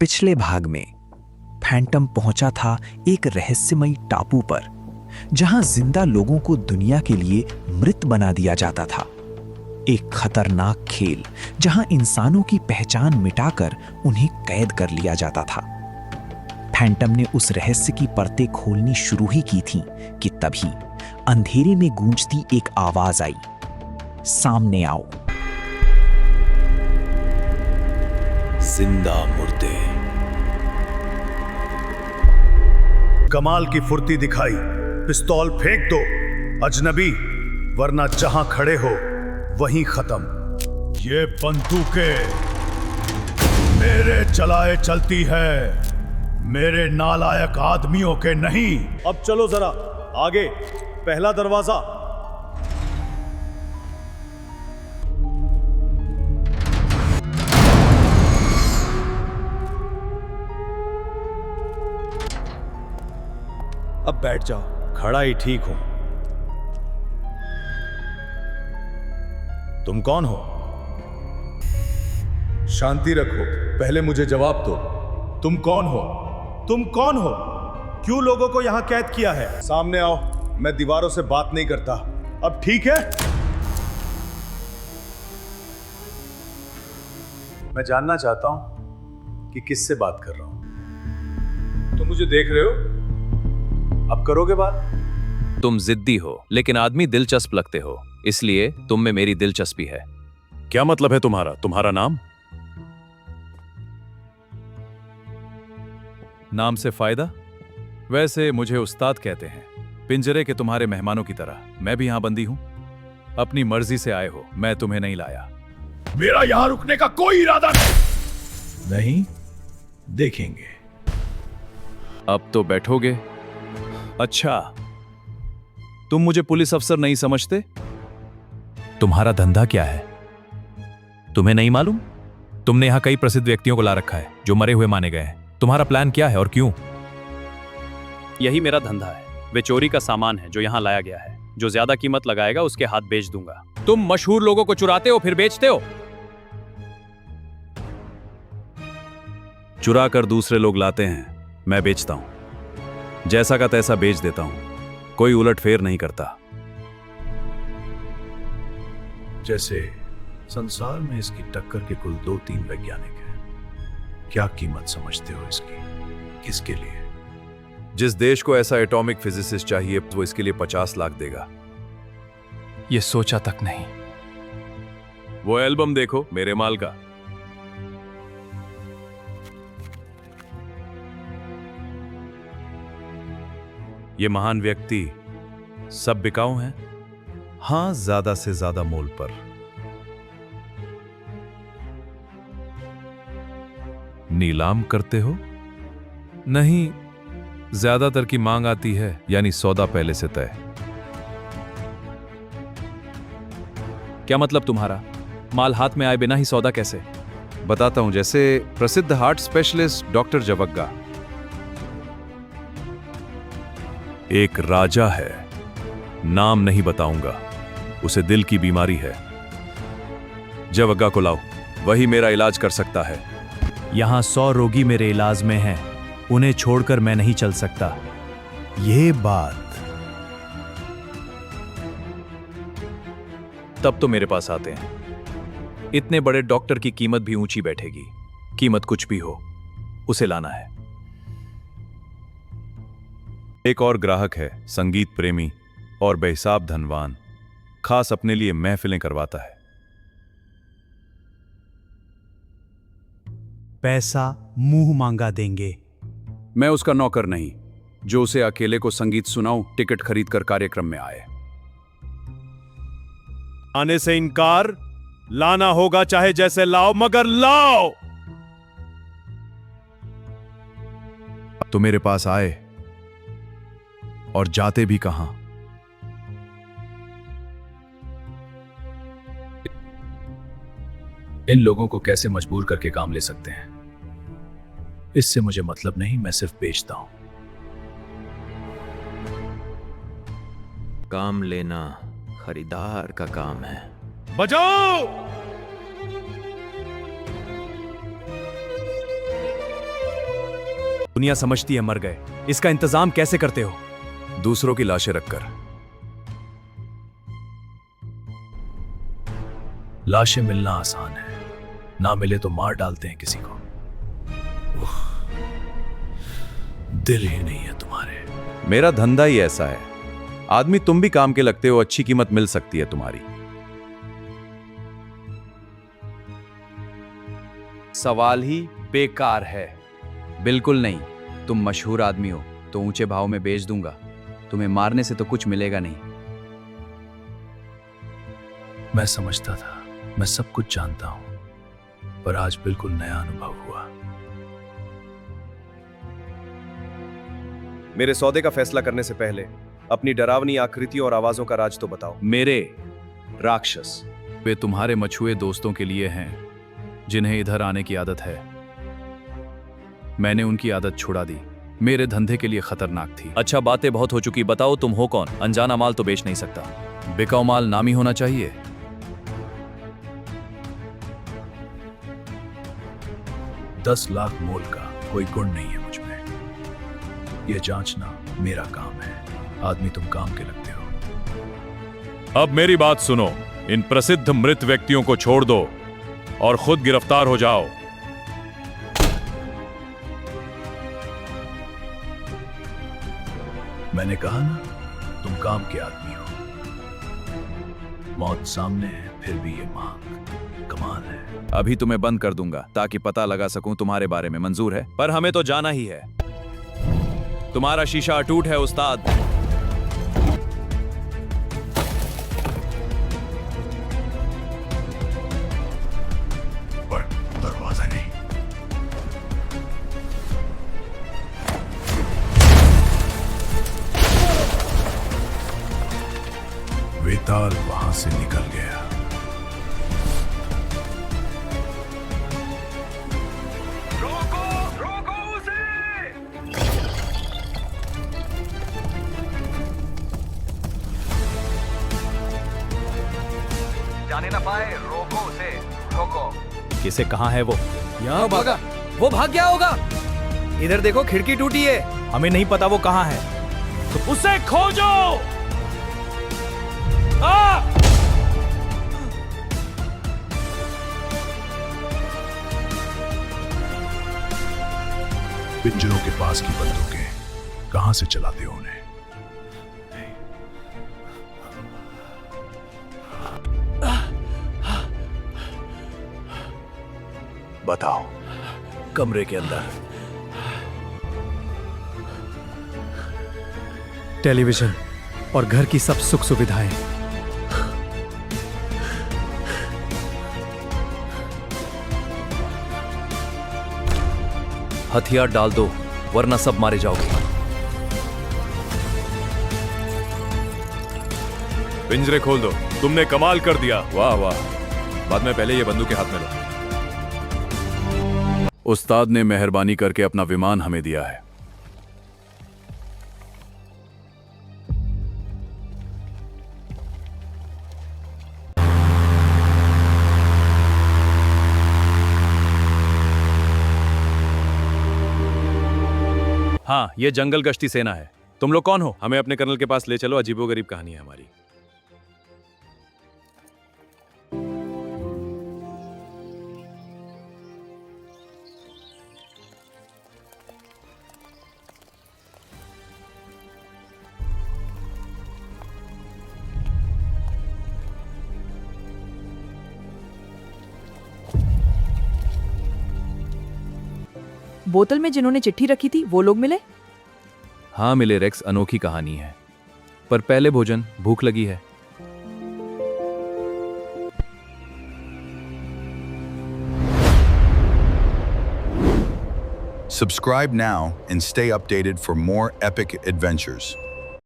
पिछले भाग में फैंटम पहुंचा था एक रहस्यमयी टापू पर, जहां जिंदा लोगों को दुनिया के लिए मृत बना दिया जाता था। एक खतरनाक खेल जहां इंसानों की पहचान मिटाकर उन्हें कैद कर लिया जाता था। फैंटम ने उस रहस्य की परतें खोलनी शुरू ही की थी कि तभी अंधेरे में गूंजती एक आवाज आई, सामने आओ। जिंदा मुर्दे। कमाल की फुर्ती दिखाई, पिस्तौल फेंक दो अजनबी, वरना जहां खड़े हो वहीं खत्म। ये बंदूकें मेरे चलाए चलती है, मेरे नालायक आदमियों के नहीं। अब चलो जरा आगे, पहला दरवाजा। अब बैठ जाओ, खड़ा ही ठीक हूं। तुम कौन हो? शांति रखो, पहले मुझे जवाब दो। तुम कौन हो? तुम कौन हो? क्यों लोगों को यहां कैद किया है? सामने आओ, मैं दीवारों से बात नहीं करता। अब ठीक है? मैं जानना चाहता हूं कि किससे बात कर रहा हूं। तुम मुझे देख रहे हो? अब करोगे बात? तुम जिद्दी हो, लेकिन आदमी दिलचस्प लगते हो, इसलिए तुम में मेरी दिलचस्पी है। क्या मतलब है तुम्हारा? तुम्हारा नाम? नाम से फायदा? वैसे मुझे उस्ताद कहते हैं। पिंजरे के तुम्हारे मेहमानों की तरह मैं भी यहां बंदी हूं। अपनी मर्जी से आए हो, मैं तुम्हें नहीं लाया। मेरा यहां रुकने का कोई इरादा नहीं। देखेंगे। अब तो बैठोगे? अच्छा, तुम मुझे पुलिस अफसर नहीं समझते? तुम्हारा धंधा क्या है? तुम्हें नहीं मालूम? तुमने यहां कई प्रसिद्ध व्यक्तियों को ला रखा है जो मरे हुए माने गए हैं। तुम्हारा प्लान क्या है और क्यों? यही मेरा धंधा है। वे चोरी का सामान है जो यहां लाया गया है। जो ज्यादा कीमत लगाएगा उसके हाथ बेच दूंगा। तुम मशहूर लोगों को चुराते हो फिर बेचते हो? चुरा कर दूसरे लोग लाते हैं, मैं बेचता हूं। जैसा का तैसा बेच देता हूं, कोई उलटफेर नहीं करता। जैसे संसार में इसकी टक्कर के कुल 2-3 वैज्ञानिक हैं। क्या कीमत समझते हो इसकी? किसके लिए? जिस देश को ऐसा एटॉमिक फिजिसिस्ट चाहिए वो इसके लिए 50 लाख देगा। ये सोचा तक नहीं। वो एल्बम देखो मेरे माल का। ये महान व्यक्ति सब बिकाऊ हैं? हां, ज्यादा से ज्यादा मोल पर। नीलाम करते हो? नहीं, ज्यादातर की मांग आती है, यानी सौदा पहले से तय। क्या मतलब तुम्हारा? माल हाथ में आए बिना ही सौदा कैसे? बताता हूं। जैसे प्रसिद्ध हार्ट स्पेशलिस्ट डॉक्टर जवग्गा एक राजा है, नाम नहीं बताऊंगा, उसे दिल की बीमारी है। जवग्गा को लाओ, वही मेरा इलाज कर सकता है। यहां 100 रोगी मेरे इलाज में हैं, उन्हें छोड़कर मैं नहीं चल सकता। ये बात। तब तो मेरे पास आते हैं। इतने बड़े डॉक्टर की कीमत भी ऊंची बैठेगी। कीमत कुछ भी हो, उसे लाना है। एक और ग्राहक है, संगीत प्रेमी और बेहिसाब धनवान, खास अपने लिए महफिलें करवाता है। पैसा मुंह मांगा देंगे। मैं उसका नौकर नहीं जो उसे अकेले को संगीत सुनाऊं, टिकट खरीदकर कार्यक्रम में आए। आने से इनकार? लाना होगा चाहे जैसे लाओ, मगर लाओ। तो मेरे पास आए और जाते भी कहां? इन लोगों को कैसे मजबूर करके काम ले सकते हैं, इससे मुझे मतलब नहीं। मैं सिर्फ बेचता हूं। काम लेना खरीदार का काम है। बजाओ। दुनिया समझती है मर गए। इसका इंतजाम कैसे करते हो? दूसरों की लाशें रखकर। लाशें मिलना आसान है, ना मिले तो मार डालते हैं किसी को। उफ, दिल ही नहीं है तुम्हारे। मेरा धंधा ही ऐसा है। आदमी तुम भी काम के लगते हो, अच्छी कीमत मिल सकती है तुम्हारी। सवाल ही बेकार है। बिल्कुल नहीं। तुम मशहूर आदमी हो तो ऊंचे भाव में बेच दूंगा। तुम्हें मारने से तो कुछ मिलेगा नहीं। मैं समझता था मैं सब कुछ जानता हूं, पर आज बिल्कुल नया अनुभव हुआ। मेरे सौदे का फैसला करने से पहले अपनी डरावनी आकृतियों और आवाजों का राज तो बताओ। मेरे राक्षस वे तुम्हारे मछुए दोस्तों के लिए हैं जिन्हें इधर आने की आदत है। मैंने उनकी आदत छुड़ा दी। मेरे धंधे के लिए खतरनाक थी। अच्छा, बातें बहुत हो चुकी, बताओ तुम हो कौन? अनजाना माल तो बेच नहीं सकता। बिकाऊ माल नामी होना चाहिए। $10 लाख मोल का कोई गुण नहीं है मुझ में। यह जांचना मेरा काम है। आदमी तुम काम के लगते हो। अब मेरी बात सुनो। इन प्रसिद्ध मृत व्यक्तियों को छोड़ दो और खुद गिरफ्तार हो जाओ। मैंने कहा ना, तुम काम के आदमी हो। मौत सामने है, फिर भी ये मांग कमाल है। अभी तुम्हें बंद कर दूंगा ताकि पता लगा सकूं तुम्हारे बारे में। मंजूर है? पर हमें तो जाना ही है। तुम्हारा शीशा अटूट है उस्ताद। पर दरवाजा नहीं। वेताल वहां से निकल गया। जाने ना पाए, रोको उसे, रोको। किसे? कहां है वो? यहाँ भागा। वो भाग गया होगा। इधर देखो, खिड़की टूटी है। हमें नहीं पता वो कहां है। तो उसे खोजो। पिंजरों के पास की बंदूकें कहां से चलाते हो उन्हें? बताओ। कमरे के अंदर। टेलीविजन और घर की सब सुख सुविधाएं। हथियार डाल दो वरना सब मारे जाओगे। पिंजरे खोल दो। तुमने कमाल कर दिया। वाह वाह। बाद में पहले ये बंदूक के हाथ में लो। उस्ताद ने मेहरबानी करके अपना विमान हमें दिया है। हाँ, ये जंगल गश्ती सेना है। तुम लोग कौन हो? हमें अपने कर्नल के पास ले चलो। अजीबोगरीब कहानी है हमारी। बोतल में जिन्होंने चिट्ठी रखी थी वो लोग मिले? हाँ मिले रेक्स। अनोखी कहानी है, पर पहले भोजन। भूख लगी है। Subscribe now and stay updated for more epic adventures.